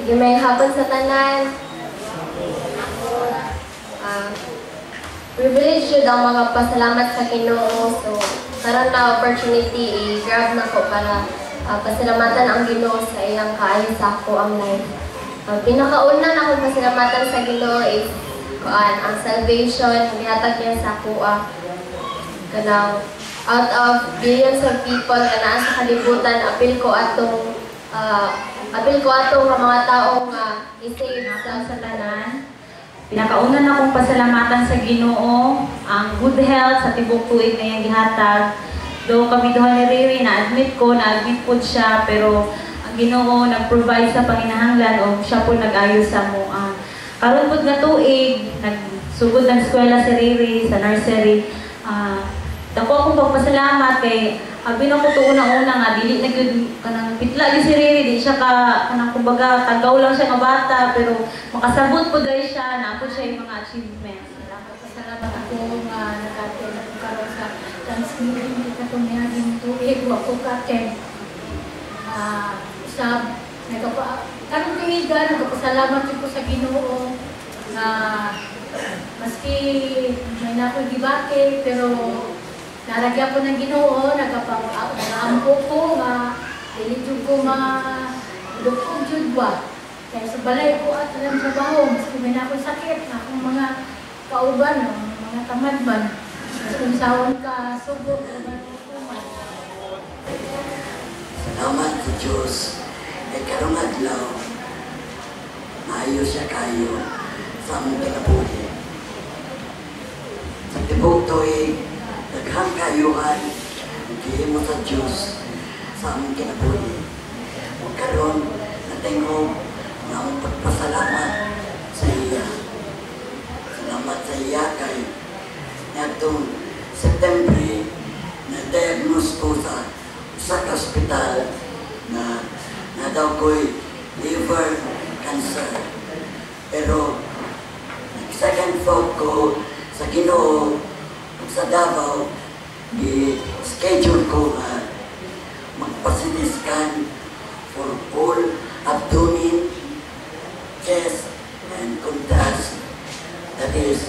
Sige, may hapon sa tanan. Privilege yun ang mga pasalamat sa Ginoo. So, karon na opportunity, i-grab na ko para pasalamatan ang Ginoo sa ilang kaayo sa ako ang life. Pinakauna na akong pasalamatan sa Ginoo is ang salvation, gihatag niya sa ako. Kanang out of billions of people na sa kalibutan, apil ko atong mga taong i-save sa tanan. Pinakauna na akong pasalamatan sa Ginoo ang good health sa tibok tuig na iyang gihatag. Do kami duha ni Riri na-admit po siya, pero ang Ginoo nag-provide sa panginahanglan o siya po nag-ayos sa mo. Karon pud nga tuig, nagsugod ng eskwela si Riri sa nursery. Dako akong pagpasalamat kay Bino ko to una-una nga, dili na yun, kanang pitla yun si Riri, di siya kanang kumbaga, tagaw lang siya ng bata, pero makasabot po dahil siya, naapod siya yung mga achievements. Salamat ako nga nag-attend ako karon sa Thanksgiving, hindi ka itong niyaging tuig, ako ka-attend. Karong tuigan, nagpasalamat ko sa Ginoo na maski may nako'y gibake, pero naragyan ko ng Ginoo, nag-ampo ko, dilidyo ko dukong jud ba. Kaya sa balay ko at alam trabaho, maski may na akong sakit, akong mga kauban, mga tamadman. Kung sawon ka, sugo, salamat sa Diyos. Kay karong adlaw, maayo siya kayo sa among kinabuhi. Sa tibok tuig, daghang kayuhan, gihimo sa Diyos sa among kinabuhi. O karon, natingog na among pagpasalamat sa iya. Salamat sa iya kay nitong September, na-diagnose ko sa hospital na daw ko'y liver cancer. Pero second thought ko sa Ginoo, sa Davao, i-schedule ko magpa-CT scan for full abdomen, chest, and contrast. That is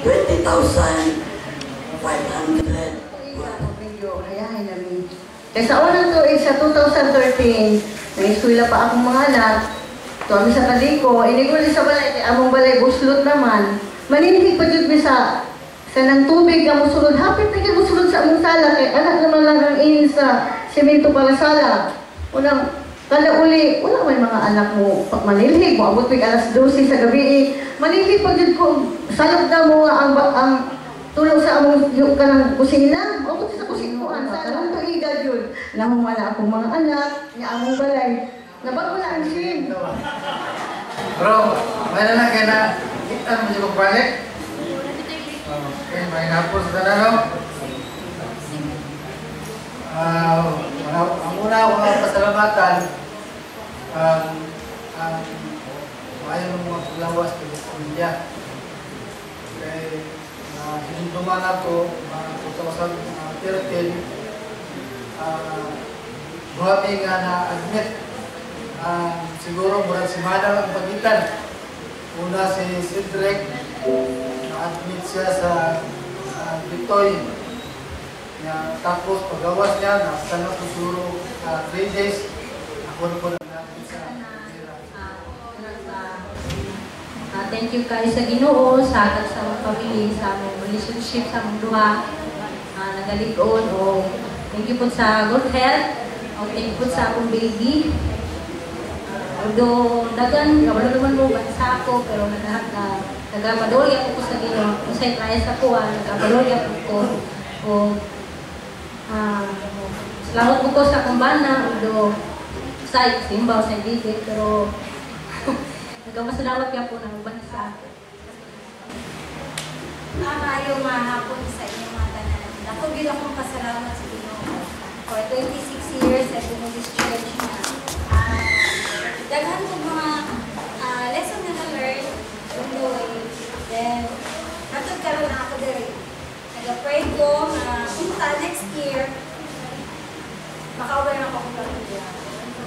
20,500. Hayahin namin. Kaya sa unang tuig sa 2013, nang-eskwela pa akong mga anak, kami sa Kaliko, iniguli sa balay, kaya among balay buslot naman. Maninhig pa dyan sa nang tubig na musulod. Hapit na kaya musulod sa among sala, kaya anak naman lang ang inin sa semento para sala. Unang, kada uli, wala may mga anak mo pag manilhig mo, abot pig alas 12 sa gabi. Manilhig pa dyan ko, salog na mo ang tulong sa among yung kanang kusina. O, sa kusina, sa tuiga yun. Nahong wala akong mga anak, niya among balay. Nabago na ang sin. Bro, may na kaya na kita mo siya magbalik? Okay, may napos na na, no? Ang una akong pasalamatan, maayon ng mga paglawas sa pamilya. Kaya, hinunduman ako, 2013, buhati nga na-admit, siguro murag simana ang pagitan. Una si Cedric, na-admit siya sa Bitoy. Tapos pagawas niya, nasa na po siguro 3 days. Ako po na-admit sa thank you kayo sa Ginoo, sa agad sa mga pamilya, sa among relationship, sa among duha, nagalig-on, o thank you po sa good health, o thank you po sa akong baby. Although dagan, kabalo naman mo bansa ako, pero nagapadolya po ko sa Ginoo. Kung sa'y trayas ako, nagapadolya po ko. O salamat po ko sa akong bana, although sa simbaw, sa digit, pero nagkamasalamat ka po ng bansa. Maayong hapon sa inyong mga tanan. Ako gid akong pasalamat sa Ginoo. For 26 years, I've been in this church na daghan ko mga lesson na na-learn from the way. Then, natod karon na ako diri. Nag-pray ko na punta next year, makauwi na ako kung pamilya.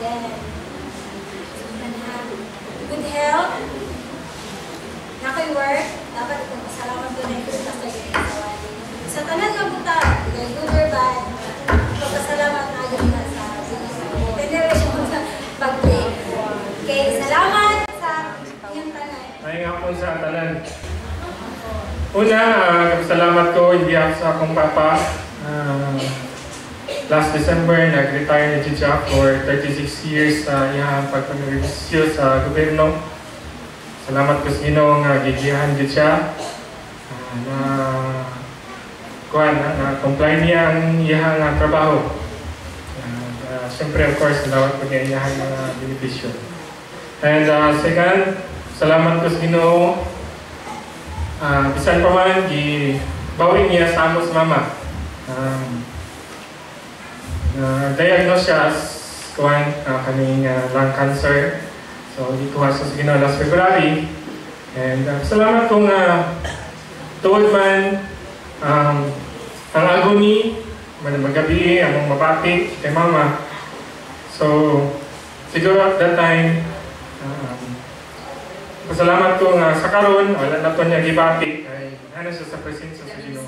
Then, good health, na ko'y work, dapat itong pasalamat ko na ito sa kayo. Sa tanan na buta, good or bad, pasalamat na agad na sa generation sa pag-play. Okay, salamat sa iyong tanan. Ay nga po sa tanan. Una, salamat ko hindi ako sa akong papa. Last December, nag-retire na siya for 36 years sa iyang pagpag-revisyo sa gobyerno. Salamat ko sa Ginoo nga gigihan siya na comply niya ang iyang trabaho. Siyempre, of course, dalawat ko niya iyang mga benepisyo. And second, salamat ko sa Ginoo. Bisan pa man, gibawin niya sa amos mama. Diagnose siya as kaning lung cancer. So, dito sa Ginoo last February. And salamat kung tuod man ang agony, magabi, ang mabati kay mama. So, siguro at that time, pasalamat ko nga sa karon, wala na to niya gibati, ay ano siya sa presensya sa Ginoo.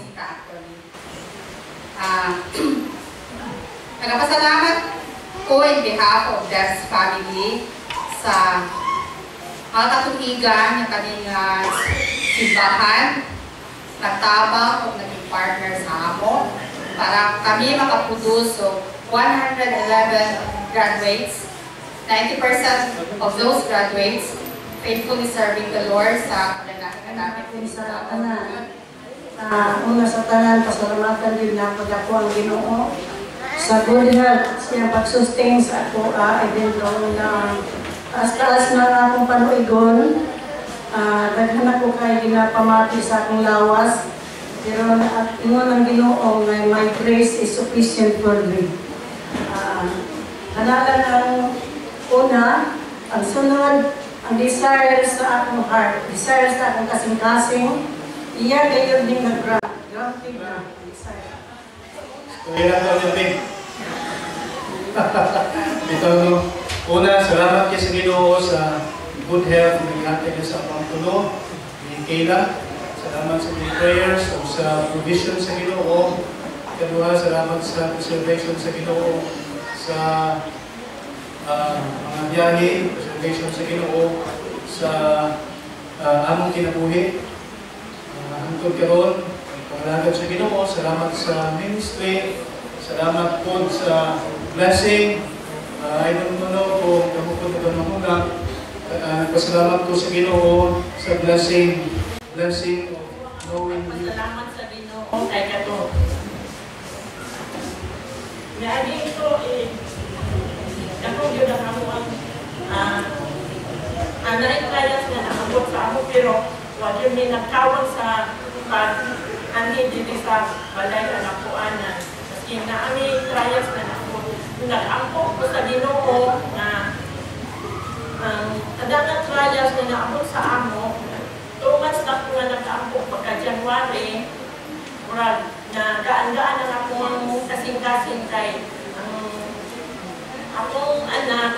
Nagpasalamat ko in behalf of Dev's family sa mga katuigan ng kaming simbahan, nagtabang o naging partner sa amo para kami makaproduce of 111 graduates. 90% of those graduates faithfully serving the Lord sa kalagahan namin. Sa tanan. Una sa tanan, pasalamatan din na pag-ako ang Ginoo. Sa good health, siya pag-sustain sa ako, even though na taas-taas na akong panuigon. Daghan ako kay ginapamati sa akong lawas. Pero ingon ang Ginoo nga my grace is sufficient for me. Hanalan ang una, ang sunod, ang desire sa akong heart, desire sa akong kasing-kasing, iya kayo din nag-granting na desire. Kaya na ito yung ito, una, salamat kayo sa Ginoo sa good health na natin sa mga tulo ni Kayla. Salamat sa mga prayers o sa provision sa Ginoo. Kadua, salamat sa preservation sa Ginoo sa mga biyahe, preservation sa Ginoo sa among kinabuhi. Hangtod karon, pangalagad sa Ginoo, salamat sa ministry, salamat po sa blessing. I don't know kung kamukod na doon mahulang. Pasalamat ko sa Ginoo sa blessing of knowing you. Salamat sa Ginoo kay kato. Lagi ito ako yun ang naikayas na nakabot sa ako pero wala yun may nagkawag sa pag-anhin dito sa balay na nakuanan. Maski na ami trials na nag-ampok ko sa Ginoo na kadang trials na naabot sa amo. 2 months na ko nga nag-ampok pagka-January na gaan-gaan ang akong kasing-kasing kay akong anak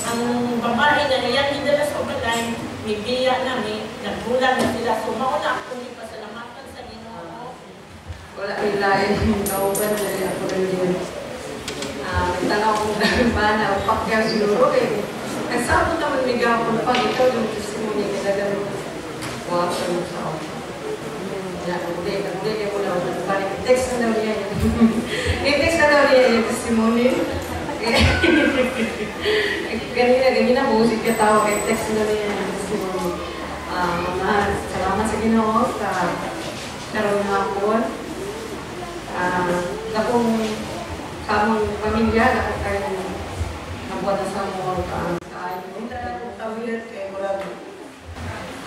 ang babae na niyan hindi na sa balay may biya na nagbulag na sila so mauna akong ipasalamatan sa Ginoo. Wala ilain, nauban na niya ako rin yun. May tanaw kong dahil o pakyaw siguro eh. Kasi ako naman may gawin pag ikaw yung testimony ka na gano'n. Wapo mo sa ako. Nagulay kayo muna ako nagbalik. Text na daw niya yun. I-text na daw niya yung testimony. Ganina musik ka tao kay text na niya yung testimony. Salamat sa Ginoo sa karoon na ako. Nakong kamong pamilya, nakong kayo nabuhat na sa mga kaano. Hindi na akong tawid kay murag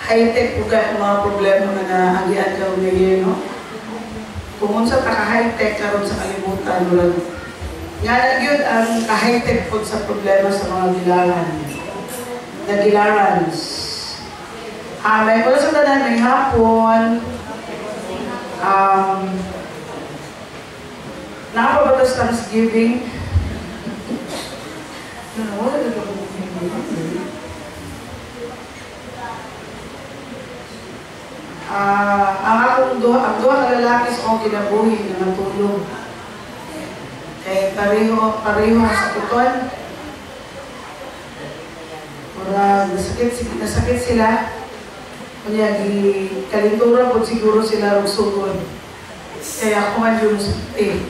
high-tech po kayo mga problema na naagian ka ngayon, no? Kung unsa ka-high-tech karon sa kalibutan, murag nga yun ang ka-high-tech po sa problema sa mga gilaran. Nagilarans. May kula sa tanan, may hapon, nakapabatas Thanksgiving. Wala na ako. Ang duha ka lalaki sa akong kinabuhi na natulong. Pareho sa kuton. Para nasakit sila. Kanya, kalintura po siguro sila sugod. Kaya ako man yung sulti.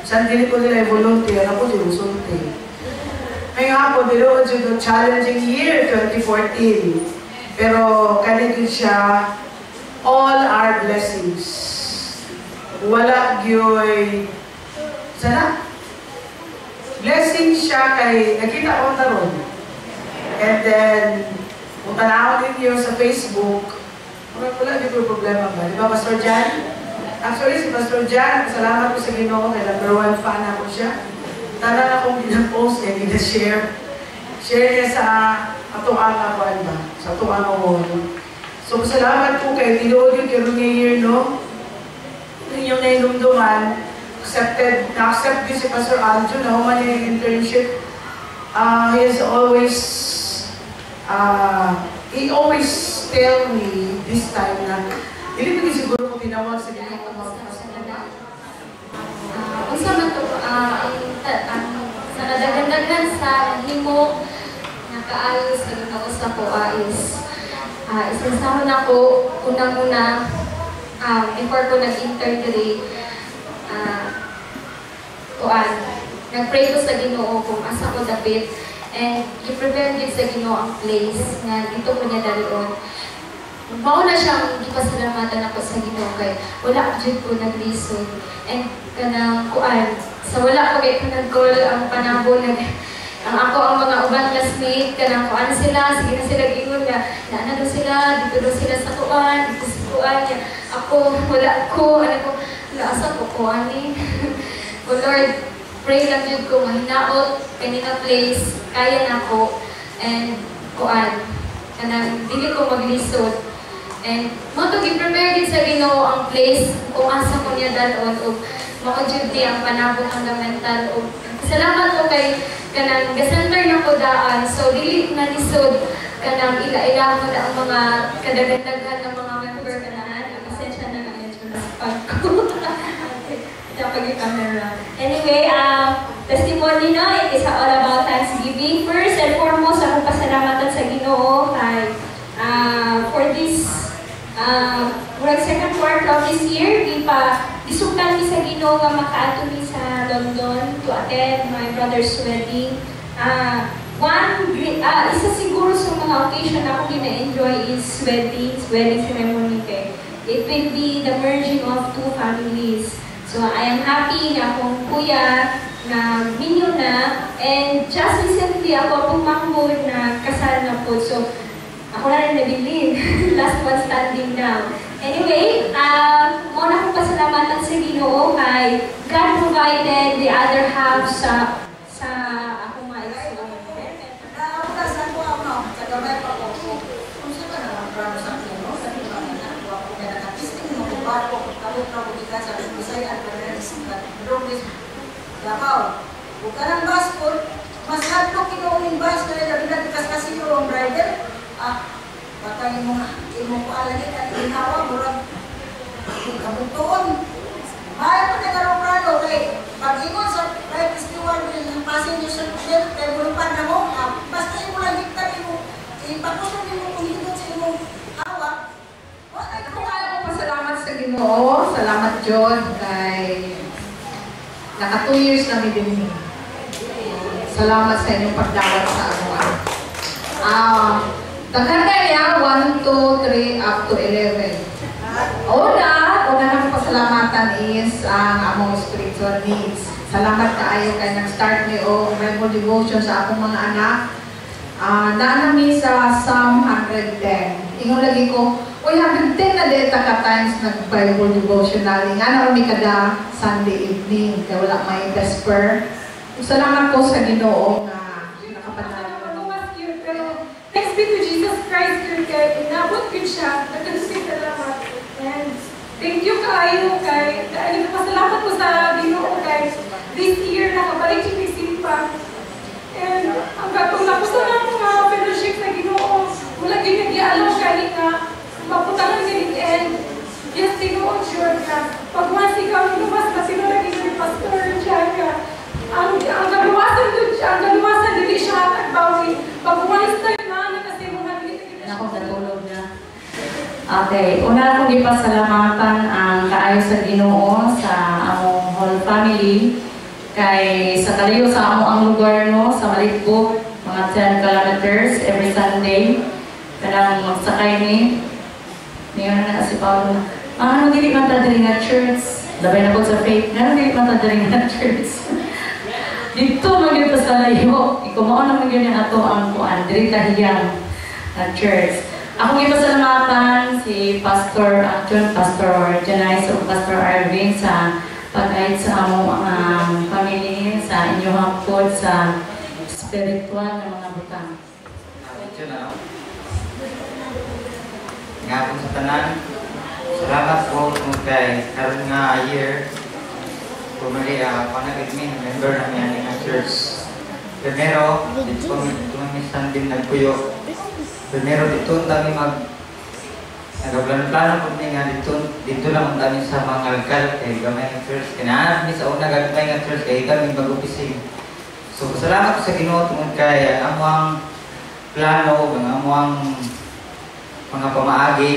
Saan din ko nila i-volunteer, ako yung sulti. Ngayon ako, dito yung challenging year, 2014. Pero kanito siya, all our blessings. Wala gyoy. Sana? Blessing siya kay, nakita ko na ron. And then, kung tanaw ninyo sa Facebook, wala dito problema ba? Di ba, Pastor Jan? Actually, si Pastor Jan, salamat ko sa Ginoo, kay number 1 fan ako siya. Tanan akong gina-post and gina-share. Share niya sa atuang ako, ba? Sa atuang ako. So, salamat po kay tinuod yung kirong year, no? Yung nainumduman, na-accept din si Pastor Aljo na human yung internship. He always tell me this time na hindi ko siguro kung tinawag sa ganyan ko Unsa man to sa nadagdagan sa himo nakaayos sa ginagusta ko is isasahon ako unang-una before ko nag-interview nag-pray ko sa Ginoo kung asa ko dapit and i-prepare din sa Ginoo ang place nga dito ko niya dalion. Mao na siyang gipasalamatan ako sa Ginoo kay wala jud ko naglisod and kanang sa wala ko kay kanang-call ang panahon ang ako ang mga ubang classmate kanang sila sige na sila gingon nga na daw sila dito daw sila sa dito sa niya ako wala ko asa ko ani oh Lord, pray lang jud ko mahinaot kanina place kaya nako and kanang dili ko maglisod. And mo to gi-prepare din sa Ginoo ang place kung asa ko niya dalon o mao jud ang panabot fundamental o salamat ko kay kanang ga-center na ko daan so dili na lisod kanang ila-ila mo na ang mga kadaghan-daghan ng mga member kanaan pasensya na nga medyo nasipag ko dapat yung camera. Anyway, testimony no, it is all about Thanksgiving. First and foremost, akong pasalamatan sa Ginoo kay for this second quarter of this year, gisugdan mi sa Ginoo nga makaadto mi sa London to attend my brother's wedding. Isa siguro sa mga occasion na akong gina-enjoy is wedding ceremony kay it will be the merging of two families. So I am happy na akong kuya na minyo na and just recently ako pumanghod na kasal na po. So ako na rin nabilin. Last one standing now. Anyway, muna akong pasalamatan sa Ginoo kay God provided the other half sa akong ma-experience. Saan po ako? Sa gamay pa po. Kung saan ka naman bravo sa akin, no? Sa iba na ako kaya nakapisting mo kung barko, kung kabot-kabot ka sa Bisaya at Pagkakas, Drogis, Davao. Kung ka ng bus po, mas hardlock kinuunin bus kaya nabilang kasi yung driver. Patay mo ko alagay at ginawa, murag kabutoon. Bayan ko na karong-rano kay pag-ingon sa private steward yung passenger sa hotel, kaya bulupad na mo, basta yung lang hiktan mo, ipatuloy mo kung hindot sa imong hawak. Ako nga pasalamat sa Ginoo, salamat John kay naka 2 years na din. Salamat sa inyong pagdawat sa anuan. Daghan kaya 1, 2, 3 up to 11. Una na pasalamatan is ang among spiritual needs. Salamat kaayo kay nag-start ni o Bible devotion sa akong mga anak. Naanami sa Psalm 110. Ingon lagi ko, 110 na data ka times nag-Bible devotional. Nga na kami kada Sunday evening. Kaya wala may vesper. Salamat po sa Ginoo na nakapanalo. Pero thanks be to Jesus Christ, kay inabot ko siya. Nagkalusig salamat. And thank you kayo kay pasalamat po sa Ginoo kay this year nakabalik siya ni Simpa. And Okay, una akong gipasalamatan ang kaayo sa Ginoo sa among whole family kay sa kalayo sa ang lugar no sa Malitbog, mga 10 kilometers every Sunday. Kanang magsakay ni niya na si Paulo. Ano dili man ta diri nga church? Labay na po sa faith. Ano dili man ta diri nga church? Dito man gyud sa layo. Ikumaon naman gyud ato ang kuan diri kahiyang church. Ako gipasalamatan si Pastor John, Pastor Janice o Pastor Arvin sa pag-guide sa among family, sa inyong hapon, sa spiritual na mga butang. Nga po sa tanan, salamat po kung kay karon nga year, pumali panagiging member namin ang church. Primero, dito kami Sunday nagpuyo. Primero dito kami nagplano po nga dito lang kami sa mga alkal kay gamay ng church. Kinahanap niya sa una gamay ng church kay kami mag-upising. So salamat sa Ginoo tungod kay among plano, among mga pamaagi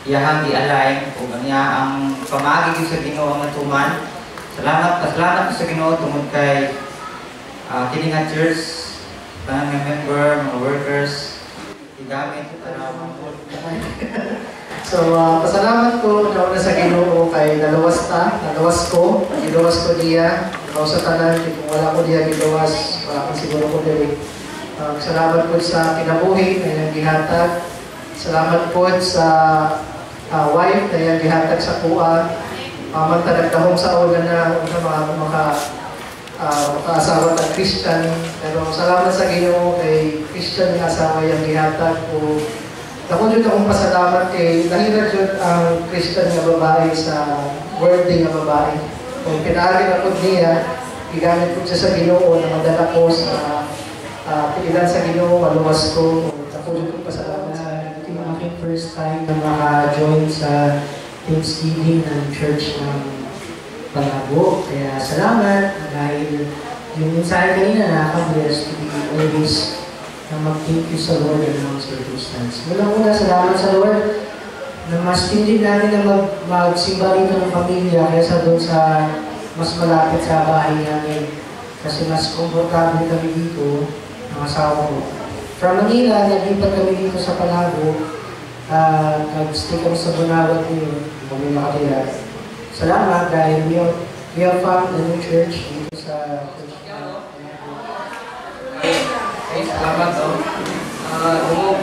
iyahang di-align o kanya ang pamaagi sa Ginoo ang natuman. Salamat sa Ginoo tungod kay kini nga church, tanang nga member, mga workers, igamit para So, pasalamat ko na una sa Ginoo kay nalawas ko diya, sa tanan, kung wala ko diya gilawas, wala kang siguro ko dili. Salamat po sa kinabuhi na yung gihatag. Salamat po sa wife na yung gihatag sa kuha. Magtanagdahong sa una na makaasawa ng Christian. Pero salamat sa Ginoo kay Christian nga asawa yung gihatag ko. Ako dyan akong pasalamat kay nahira dyan ang Christian nga babae sa worthy nga babae. Kung pinaagin ako niya, gigamit ko siya sa Ginoo na madala ko sa pigilan sa Ginoo, maluwas ko. Ako dyan akong pasalamat. Ito yung aking first time na maka-join sa Thanksgiving ng Church ng Panabo. Kaya salamat dahil yung mensahe kanina nakaka-bless to be always na mag-thank you sa Lord in mga circumstance. Mula-mula, salamat sa Lord na mas hindi namin na magsimba rito ng pamilya kaysa doon sa mas malapit sa bahay namin. Kasi mas komportable kami dito, ng asawa ko. From Manila, naglipat kami dito sa Panabo. Nag-stay kami sa Bunawat ngayon, kami makatira. Salamat dahil we have found a new church dito sa church. Ay, salamat o. Umog.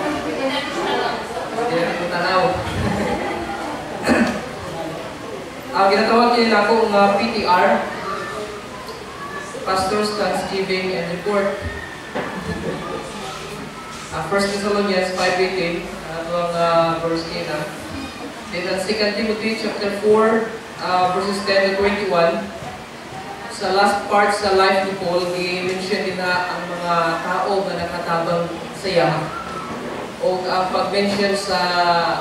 Hindi na ito tanaw. Ginatawag nila akong PTR, Pastor's Thanksgiving and Report. 1 Thessalonians 5:18, ito ang verse kina. Then 2 Timothy chapter 4, verses 10 to 21. Sa last part sa life ni Paul, i-mention din na ang mga tao na nakatabang sa yaman. O ang pag-mention sa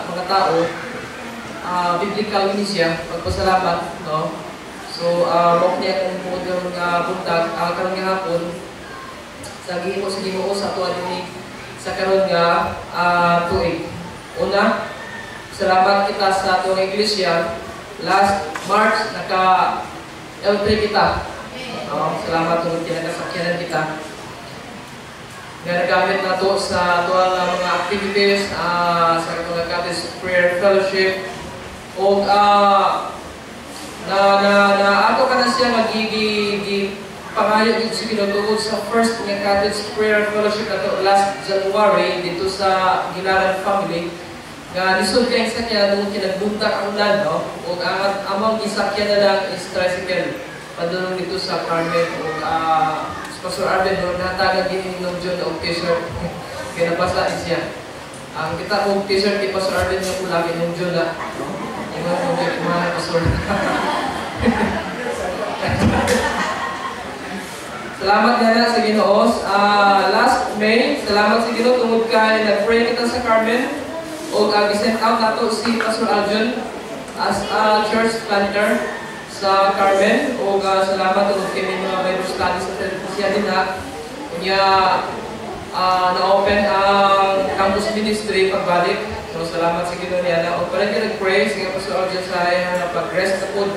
mga tao, biblical ni siya, pagpasalamat, no? So, wag niya kung muna ng buntag, karon nga hapon, sa Ginoo sa tuwa din sa karon nga tuig. Una, salamat kita sa tuwang iglesia. Last March, naka-L3 kita. Salamat tungkol kinakasakyanan kita. Ganagamit na to sa tuwang mga activities, sa katulad Catholic Prayer Fellowship. O ato ka na siya pangayo dito sa kinutugod sa first nga Catholic Prayer Fellowship na to last January dito sa Gilaran Family. Nga lisod ka yung sakya nung kinagbuntak ang ulan, no? O amang isakya na lang is tricycle. Padulong dito sa Carmen o Pastor Arben, no? Natagad din ng John na t-shirt. Kaya nabasa siya. Ang kita o t-shirt ni Pastor Arben yung kulagin ng John na. Yung mga Pastor. Salamat nga sa Ginoo. Last May, salamat sa Ginoo tungod kay nag-pray kita sa Carmen. O gisend out nato si Pastor Aljon as a church planter sa Carmen. O salamat tungod kay mga Bible study sa siya din na. Kunya na-open ang campus ministry pagbalik So salamat sa Ginoo niya na og pareho nag-pray sa Pastor Aljan sa na pag-rest na pud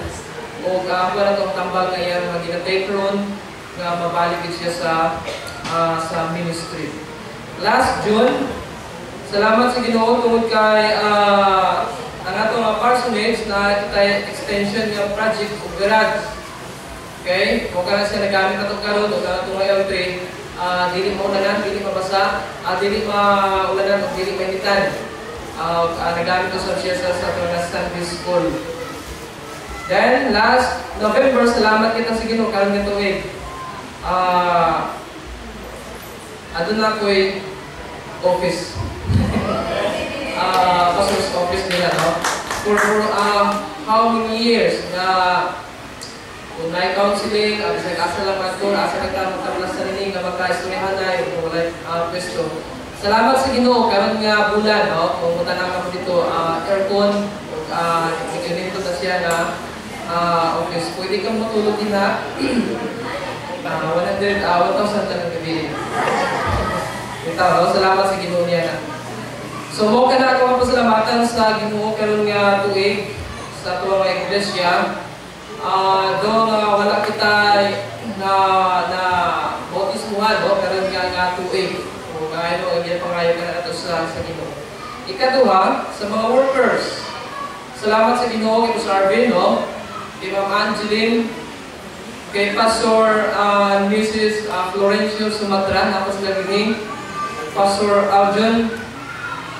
og ako na tong tambal nga iya nga gina-take ron nga mabalik siya sa ministry. Last June, salamat sa Ginoo tungod kay ang atong parsonage na kita extension nga project og garage. Okay? Kung kana siya nagamit na itong karoon, o kana itong L3, dili maulanan, dili mabasa, dili maulanan, o dili mainitan. Nagamit ko siya sa Sunday School. Then, last November, salamat kita sa Ginoo karon nga tuig. Adun na ako'y office. Pastor's office nila, no? For how many years na kung na-counseling, asa lang matur, asa nagtamag-tamlas sa rinig na magka-istoryahan na yung pwesto. Salamat sa Ginoo karon nga bulan, no? Kung mutanang ako dito, aircon, ikinito na siya na office. Pwede kang matulog din na 1,000 tanang gabi. Ito, no? Salamat sa Ginoo niya na. So, mo ka na ako mapasalamatan sa Ginoo karon nga tuig sa tuwang mga iglesia. Doon wala kita na bautismuhan, no? Karon nga tuig. O kaano ang pangayo ka na ito sa Ginoo. Ikaduha, sa mga workers. Salamat sa Ginoo kay Pastor Arvin, no? Kay Ma'am Angeline, kay Pastor Mrs. Florencio Sumatran, na sila gining, Pastor Aljan,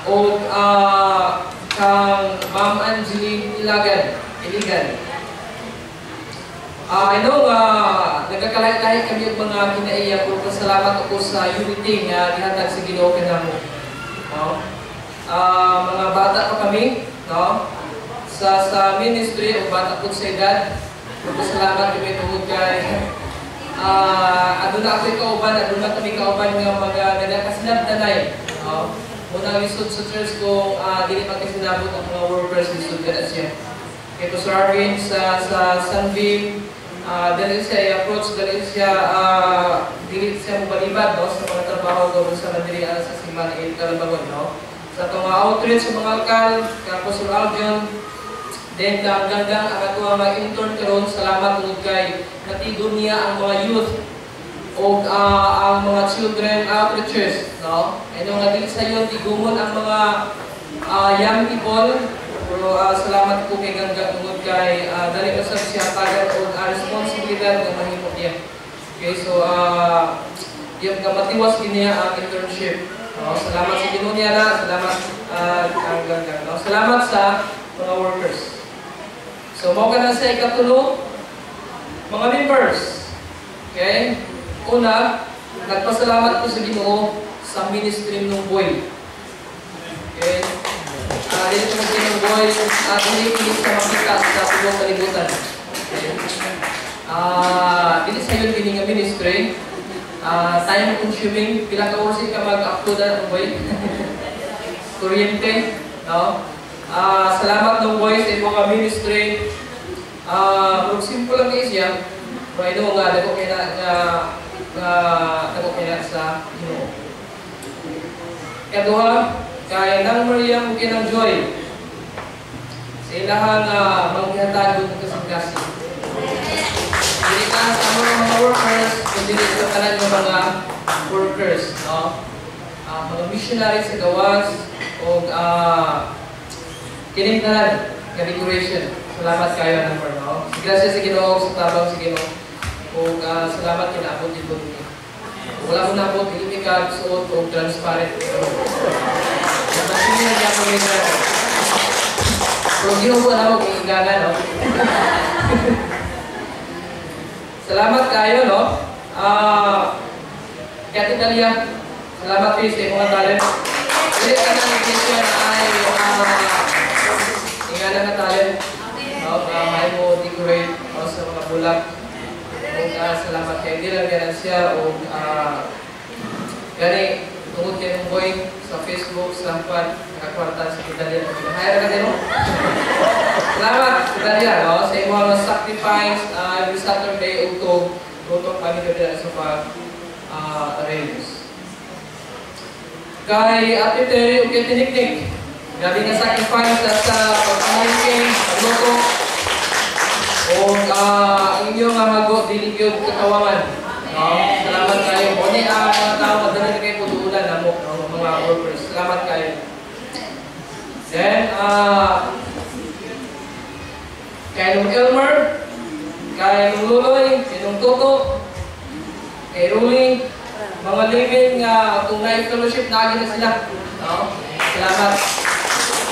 o kang Ma'am Angeline Iligan. I know nagkakalahi-lahi kami yung mga kinaiya ko. Pasalamat ako sa unity nga gihatag sa Ginoo kanamo. No? Mga bata pa kami, no? Sa ministry o bata po sa edad. Pasalamat kami tungod kay aduna ako kauban, aduna kami kauban nga mga nagakasinabdanay. No? Muna lisod sa church kung dili magkasinabot ang mga workers lisod ka siya. Kay Pastor Arvin sa Sunbeam, dahil siya i-approach, dahil siya dili siya mabalibad, no? Sa mga trabaho doon sa Mandirian sa Simana Kalabagon, no? Sa itong outreach sa mga alkal, kay Pastor Aljan, then hanggang ang ato mga intern karon, salamat tungod kay natigon niya ang mga youth o ang mga children outreaches, no? And yung natin sa yun, tigumon ang mga young people. Pero salamat po kay Gangga tungod kay dali usab siya tagat o responsibilidad ng mahimo niya. Okay, so yung kamatiwas niya ang internship. No? Salamat sa Ginoo niya na, salamat kang Gangga. No? Salamat sa mga workers. So mao ka na sa ikatulo, mga members. Okay? Una, nagpasalamat ko sa Ginoo sa ministry ng boy. Okay? Dito sa Ginoo boy, pinipilit sa makita sa tulong kalibutan. Dito sa yun bining ministry, time consuming, pila ka oras ka mag-upload ang boy. Kuryente, no? Salamat ng boy sa mga ministry. Pero simple lang kayo siya. Pero ino nga, dako kaya sa Ginoo. Kaduha, kaya nang Maria mo kinang Joy sa ilahang manghihatag ng kasing-kasing. Hindi ka sa mga workers, kundi sa kanan ng mga workers, no? Mga missionaries sa gawas o kinimtanan ng decoration. Salamat kayo ng Lord, no? Gracias sa Ginoo, sa tabang sa Ginoo. O salamat kinaabot din po niyo. Wala mo na po, hindi ka suot o transparent. Hindi na niya po may gana. Pero Ginoo po alam mo kung igana, no? Salamat kayo, no? Kaya Dalia, salamat kayo sa mga talent. Hindi ka na nag-issue na ay ingana na talent. May mo decorate sa mga bulak. Salamat kayo. Hindi lang ganun siya o gani tungod kayo ng boy sa Facebook, sa Juan, nakakwarta sa Dalia. Hire ka din, no? Salamat sa Dalia, no? Sa imo mga sacrifice every Saturday utong kami ka sa pag-arrange. Kay Ate Terry o kay Tiniknik, Grabe nga sacrifice sa pagpamalikin, pagluto. O ang inyong hagot, diligyod katawangan. Salamat kayo. Muna ang mga tao, madali kayo putuulan na mga workers. Salamat kayo. Then, kay nung Elmer, kay nung Luloy, kay nung Toto, kay Ruling, mga living kung na-fellowship na agad na sila. Salamat.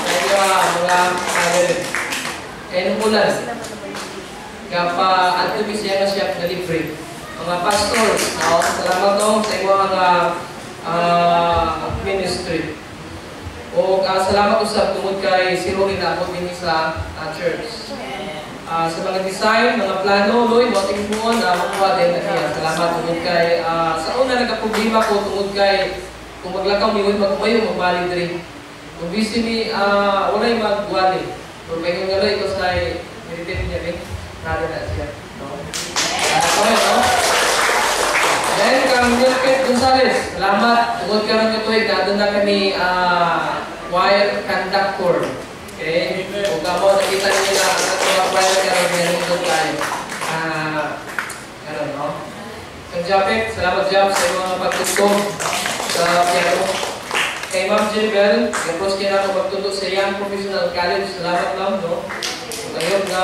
Kay mga kay nung Ulan, kapa at siya na siya na libre. Mga pastors, salamat sa mga ministry. O salamat ko sa tungod kay si Rory na ako din sa church. Sa mga design, mga plano, Loy, mating buwan na makuha din na niya. Salamat tungod kay sa una nagka-problema ko tungod kay kung maglakaw niyo magmayo magbalik diri. Kung busy ni wala yung magwali. Kung may nga Loy ko sa meditate niya rin. Nada na siya. Then kang Milkit Gonzales, salamat. Tungod ka rin ito, nado na kami choir conductor. Okay? Kung kamo nakita niyo na ang mga choir ka rin nandun tayo. Ganun, no? Kang Japet, salamat Jap sa mga pagtutong sa piano. Kay Ma'am Jennifer, napos kaya na ako magtutong sa Young Professional College. Salamat Ma'am, no? Ngayon na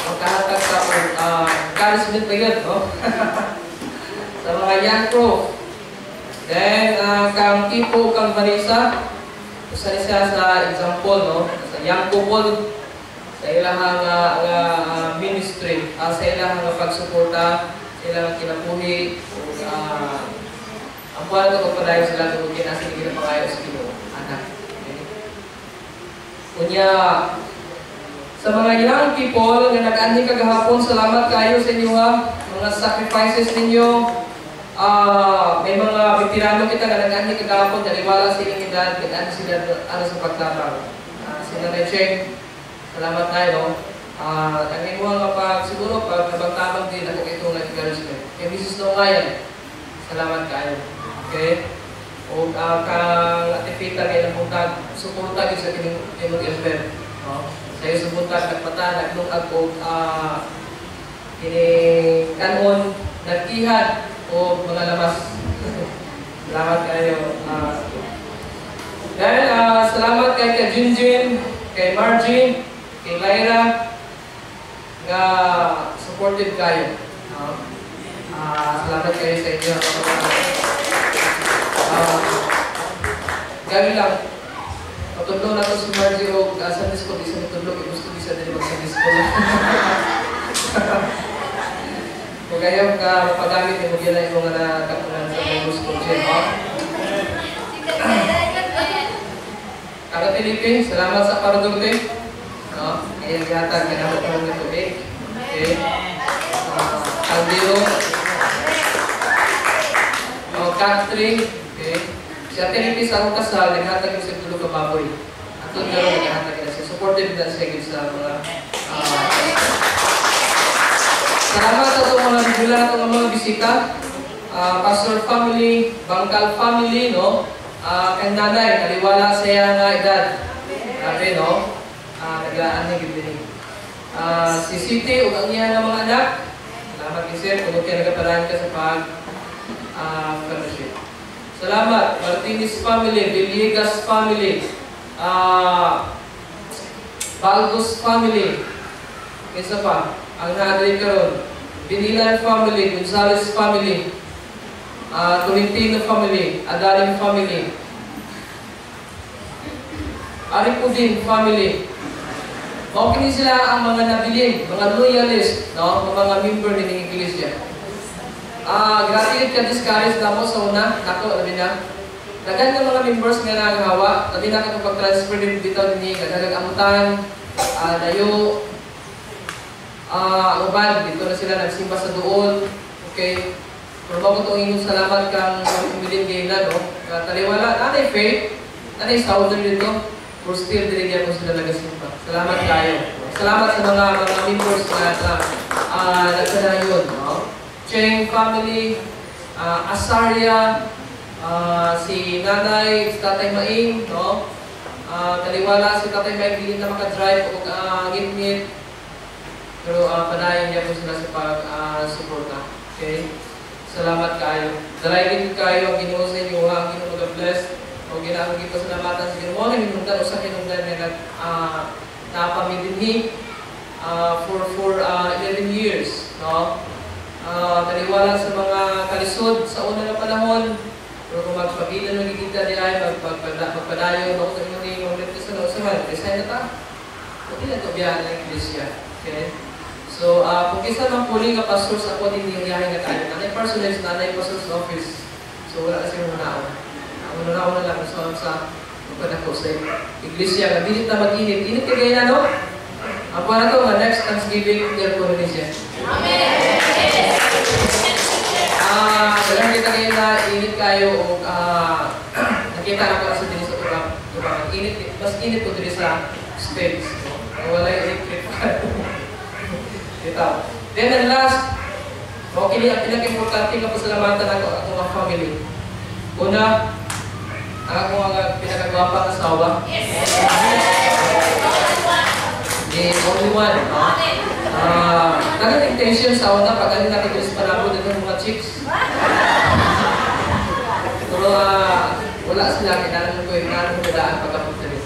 magkahatag sa encouragement pa yun, no? Sa mga young pro. Then, kang Tipo, kang Vanessa, isa siya sa example, no? Sa young couple, sa ilang ministry, sa ilang pagsuporta, sa ilang kinabuhi, ang buwan ko pagpadayo sila kung kinasa hindi na pangayo sa Ginoo, anak. Kunya, sa mga young people na nag-andi kagahapon, salamat kayo sa inyo mga sacrifices ninyo. May mga veterano kita na nag-andi kagahapon, naliwala sa inyong edad, nag-andi sila sa pagtabang. Sila na Cheng, salamat tayo. Ang inyong mga siguro pag nabagtabang din ako itong nag-encouragement. Kay Mrs. Nongayan, salamat kayo. Okay? O kang atipita kayo ng puntag, suporta kayo sa inyong event. Sa iyo sa buntag, nagpata, naglungag o kanon, nagkihan o mga lamas. Salamat kayo. Dahil salamat kay Jinjin, kay Margie, kay Lyra, na supportive kayo. Salamat kayo sa inyo. Gawin lang. Patulong na ito si Margie o Sunday School, isa matulong, gusto bisa din mag-Sunday School. Kung kayong mapagamit, yung mga yung mga nakapunan sa Sunday School. Kaka Pilipin, salamat sa Paradugte. Kaya gatag, ginamit mo ng tubig. Okay. Caldero. Country. Okay. Siya tinipis akong kasal, naghatag yung sa tulo ka baboy. At doon gano'n naghatag na siya. Supportive na siya sa mga salamat sa itong mga bigla na itong mga bisita. Pastor family, Bangkal family, no? Kay nanay, naliwala sa iya nga edad. Grabe, no? Naglaan na gibini. Si City, ug ang iya nga mga anak. Salamat kisir, kung kaya nagaparahan ka sa pag-fellowship. Salamat, Martinez family, Villegas family, Balgos family, isa pa, ang naday karon, Binilan family, Gonzales family, Tolentino family, Adaling family, Aripudin family. Okay sila ang mga nabilin, mga loyalist, no? Mga member ng Iglesia. Grabe ka discourage na mo sa una, ako, labi na. Dagan ng mga members nga nagahawa, labi na ka pag-transfer din dito ni nagagamutan, layo, uban, dito na sila nagsimba sa doon. Okay? Pero bago itong inyong salamat kang umilin din na, no? Taliwala, nanay faith, nanay southern dito, for still dinigyan mo sila nagasimba. Salamat kayo. Salamat sa mga members na nagkadayon, no? Cheng family, Asaria, si Nanay, si Tatay Maing, no? Kaliwala si Tatay Mike bilin na maka-drive o ngit-ngit. Pero panayin niya po sila sa pag-suporta. Okay? Salamat kayo. Dalayin kayo ang Ginoo sa inyo, ang Ginoo mag-bless. O ginamit ko sa lamatan sa Ginoo. Ano hinungdan o sa hinungdan na napamidinhi for 11 years. No? Kaliwala sa mga kalisod sa una na panahon. Pero kung magpagila ng gigita di ay magpadayo ako sa inyo ni Mabit ka sa nausahan. Design na ta? Hindi na ito biyahan ng Iglesia. Okay? So, kung kisa mang puli nga pastor sa ako din yung yahin na tayo. Nanay personage, nanay pastor's office. So, wala kasi muna ako. Muna na lang sa magpanako sa Iglesia. Nabilit na mag-init. Init ka gaya na, no? Ako na ito, next Thanksgiving, dear Indonesia. Amen! Walang kita kayo na init kayo o nakita na ko sa dinis sa tubang. Mas init ko dinis sa States. Wala yung electric fan. Ito. Then and last, okay, ang pinag-importante nga pasalamatan ako at mga family. Una, ang akong pinagagwapang asawa. The only one. Naging intention sa una pag ano natin sa panabot ng mga chicks. Pero wala sila, kinalang ko yung nalang ko daan pagkapunta rin.